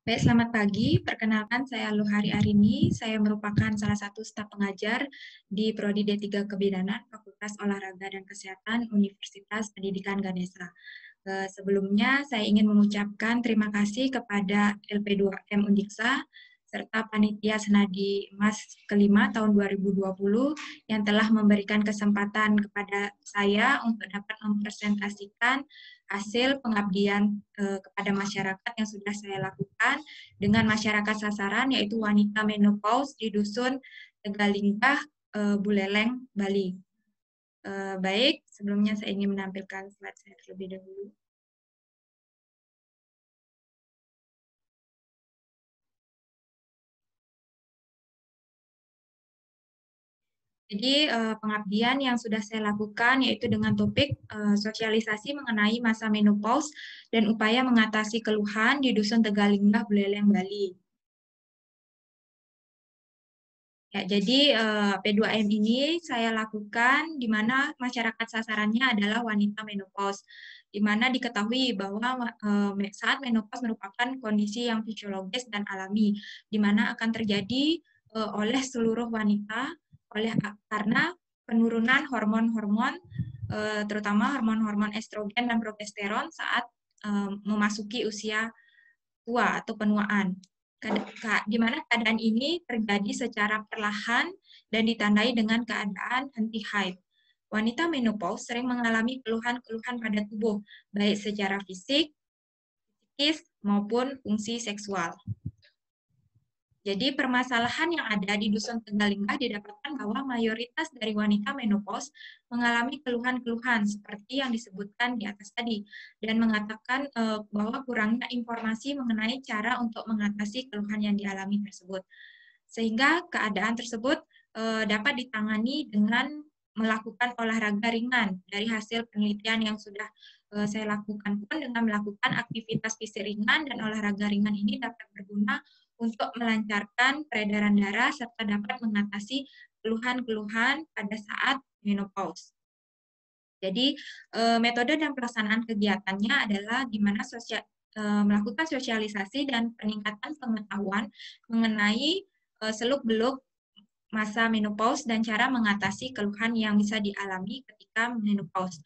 Baik, selamat pagi. Perkenalkan, saya Luhari Arini. Saya merupakan salah satu staf pengajar di Prodi D3 Kebidanan Fakultas Olahraga dan Kesehatan Universitas Pendidikan Ganesha. Sebelumnya, saya ingin mengucapkan terima kasih kepada LP2M Undiksa serta Panitia Senadi Emas kelima tahun 2020 yang telah memberikan kesempatan kepada saya untuk dapat mempresentasikan hasil pengabdian kepada masyarakat yang sudah saya lakukan dengan masyarakat sasaran, yaitu wanita menopause di Dusun Tegalinggah, Buleleng, Bali. Baik, sebelumnya saya ingin menampilkan slide saya terlebih dahulu. Jadi pengabdian yang sudah saya lakukan yaitu dengan topik sosialisasi mengenai masa menopause dan upaya mengatasi keluhan di Dusun Tegalinggah, Buleleng, Bali. Ya, jadi P2M ini saya lakukan di mana masyarakat sasarannya adalah wanita menopause, di mana diketahui bahwa saat menopause merupakan kondisi yang fisiologis dan alami, di mana akan terjadi oleh seluruh wanita karena penurunan hormon-hormon, terutama hormon-hormon estrogen dan progesteron saat memasuki usia tua atau penuaan. Di mana keadaan ini terjadi secara perlahan dan ditandai dengan keadaan henti haid. Wanita menopause sering mengalami keluhan-keluhan pada tubuh, baik secara fisik, psikis, maupun fungsi seksual. Jadi permasalahan yang ada di Dusun Tegalinggah didapatkan bahwa mayoritas dari wanita menopause mengalami keluhan-keluhan seperti yang disebutkan di atas tadi dan mengatakan bahwa kurangnya informasi mengenai cara untuk mengatasi keluhan yang dialami tersebut. Sehingga keadaan tersebut dapat ditangani dengan melakukan olahraga ringan. Dari hasil penelitian yang sudah saya lakukan pun dengan melakukan aktivitas fisik ringan dan olahraga ringan ini dapat berguna untuk melancarkan peredaran darah serta dapat mengatasi keluhan-keluhan pada saat menopause. Jadi metode dan pelaksanaan kegiatannya adalah di mana melakukan sosialisasi dan peningkatan pengetahuan mengenai seluk-beluk masa menopause dan cara mengatasi keluhan yang bisa dialami ketika menopause.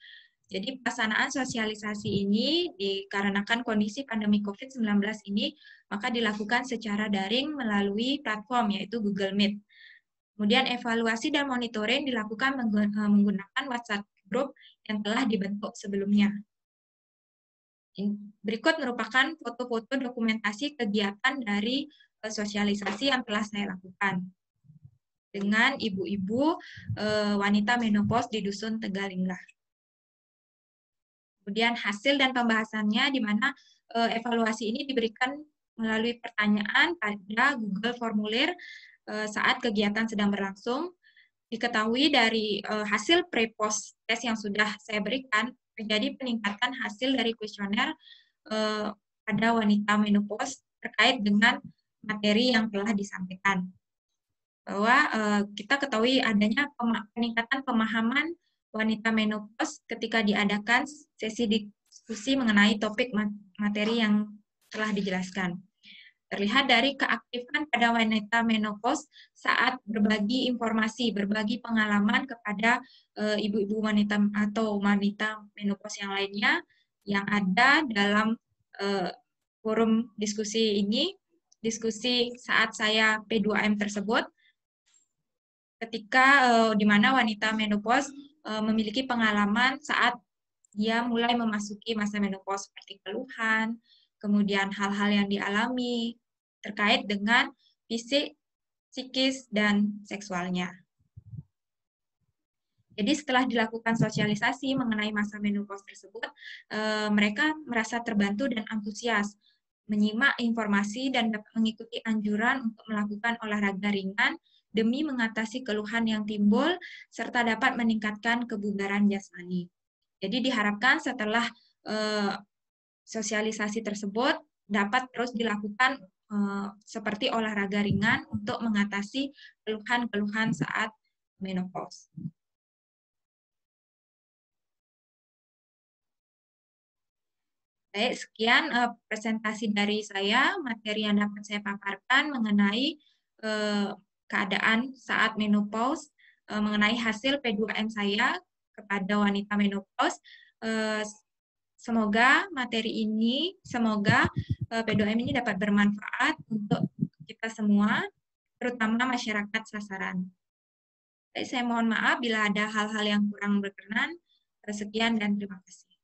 Jadi pelaksanaan sosialisasi ini dikarenakan kondisi pandemi COVID-19 ini, maka dilakukan secara daring melalui platform yaitu Google Meet. Kemudian evaluasi dan monitoring dilakukan menggunakan WhatsApp group yang telah dibentuk sebelumnya. Berikut merupakan foto-foto dokumentasi kegiatan dari sosialisasi yang telah saya lakukan dengan ibu-ibu wanita menopause di Dusun Tegalinggah. Kemudian hasil dan pembahasannya di mana evaluasi ini diberikan melalui pertanyaan pada Google Formulir saat kegiatan sedang berlangsung. Diketahui dari hasil pre-post test yang sudah saya berikan, terjadi peningkatan hasil dari kuesioner pada wanita menopause terkait dengan materi yang telah disampaikan. Bahwa kita ketahui adanya peningkatan pemahaman wanita menopause ketika diadakan sesi diskusi mengenai topik materi yang telah dijelaskan. Terlihat dari keaktifan pada wanita menopause saat berbagi informasi, berbagi pengalaman kepada ibu-ibu wanita atau wanita menopause yang lainnya yang ada dalam forum diskusi ini, diskusi saat saya P2M tersebut, ketika di mana wanita menopause memiliki pengalaman saat dia mulai memasuki masa menopause seperti keluhan, kemudian hal-hal yang dialami terkait dengan fisik, psikis, dan seksualnya. Jadi setelah dilakukan sosialisasi mengenai masa menopause tersebut, mereka merasa terbantu dan antusias menyimak informasi dan dapat mengikuti anjuran untuk melakukan olahraga ringan demi mengatasi keluhan yang timbul serta dapat meningkatkan kebugaran jasmani. Jadi diharapkan setelah sosialisasi tersebut dapat terus dilakukan seperti olahraga ringan untuk mengatasi keluhan-keluhan saat menopause. Baik, sekian presentasi dari saya, materi yang dapat saya paparkan mengenai keadaan saat menopause, mengenai hasil P2M saya kepada wanita menopause. Semoga P2M ini dapat bermanfaat untuk kita semua, terutama masyarakat sasaran. Saya mohon maaf bila ada hal-hal yang kurang berkenan. Sekian dan terima kasih.